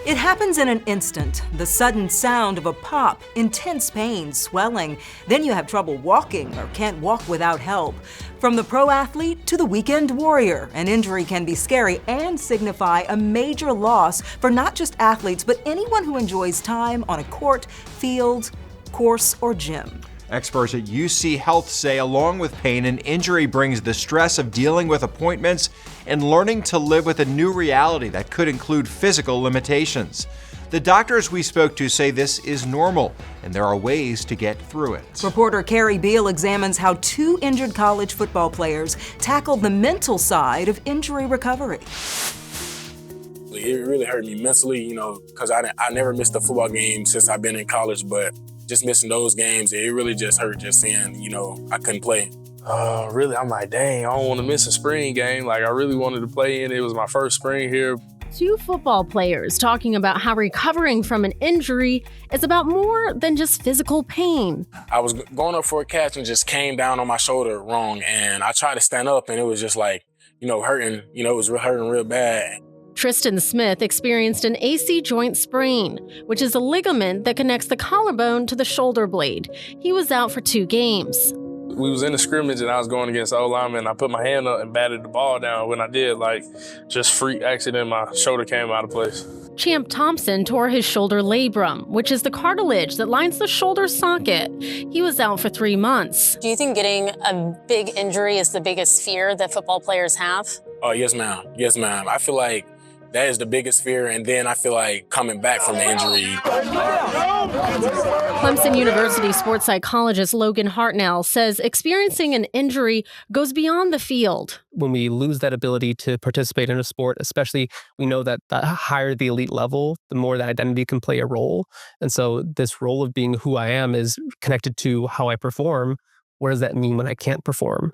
It happens in an instant. The sudden sound of a pop, intense pain, swelling. Then you have trouble walking or can't walk without help. From the pro athlete to the weekend warrior, an injury can be scary and signify a major loss for not just athletes, but anyone who enjoys time on a court, field, course, or gym. Experts at UC Health say along with pain, an injury brings the stress of dealing with appointments and learning to live with a new reality that could include physical limitations. The doctors we spoke to say this is normal, and there are ways to get through it. Reporter Carrie Beal examines how two injured college football players tackled the mental side of injury recovery. It really hurt me mentally, because I never missed a football game since I've been in college, but just missing those games, it really just hurt just seeing, I couldn't play. Really, I'm like, dang, I don't want to miss a spring game. Like, I really wanted to play in it. It was my first spring here. Two football players talking about how recovering from an injury is about more than just physical pain. I was going up for a catch and just came down on my shoulder wrong, and I tried to stand up, and it was just like, hurting. It was hurting real bad. Tristan Smith experienced an AC joint sprain, which is a ligament that connects the collarbone to the shoulder blade. He was out for 2 games. We was in the scrimmage and I was going against the O-lineman. I put my hand up and batted the ball down. When I did, just freak accident, my shoulder came out of place. Champ Thompson tore his shoulder labrum, which is the cartilage that lines the shoulder socket. He was out for 3 months. Do you think getting a big injury is the biggest fear that football players have? Oh, yes, ma'am. Yes, ma'am. I feel like that is the biggest fear, and then I feel like coming back from the injury. Clemson University sports psychologist Logan Hartnell says experiencing an injury goes beyond the field. When we lose that ability to participate in a sport, especially, we know that the higher the elite level, the more that identity can play a role. And so this role of being who I am is connected to how I perform. What does that mean when I can't perform?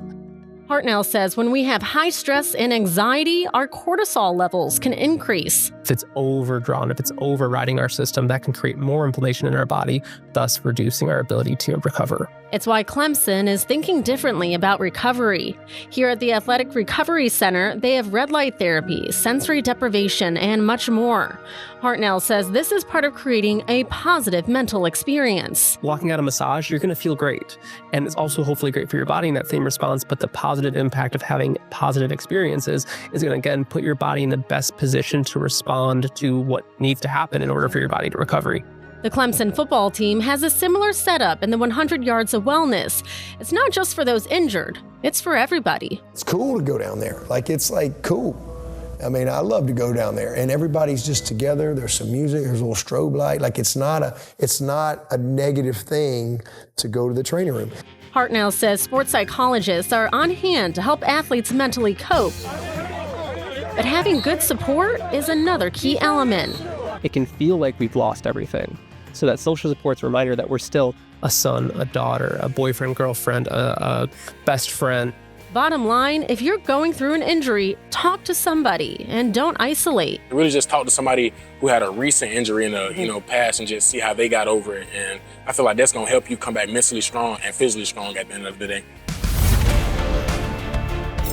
Hartnell says when we have high stress and anxiety, our cortisol levels can increase. If it's overdrawn, if it's overriding our system, that can create more inflammation in our body, thus reducing our ability to recover. It's why Clemson is thinking differently about recovery. Here at the Athletic Recovery Center, they have red light therapy, sensory deprivation, and much more. Hartnell says this is part of creating a positive mental experience. Walking out a massage, you're going to feel great. And it's also hopefully great for your body in that same response, but the positive impact of having positive experiences is going to, again, put your body in the best position to respond to what needs to happen in order for your body to recover. The Clemson football team has a similar setup in the 100 Yards of Wellness. It's not just for those injured, it's for everybody. It's cool to go down there. It's cool. I mean, I love to go down there, and everybody's just together. There's some music, there's a little strobe light. It's not a negative thing to go to the training room. Hartnell says sports psychologists are on hand to help athletes mentally cope. But having good support is another key element. It can feel like we've lost everything. So that social support's a reminder that we're still a son, a daughter, a boyfriend, girlfriend, a best friend. Bottom line, if you're going through an injury, talk to somebody and don't isolate. Really just talk to somebody who had a recent injury in the past and just see how they got over it. And I feel like that's going to help you come back mentally strong and physically strong at the end of the day.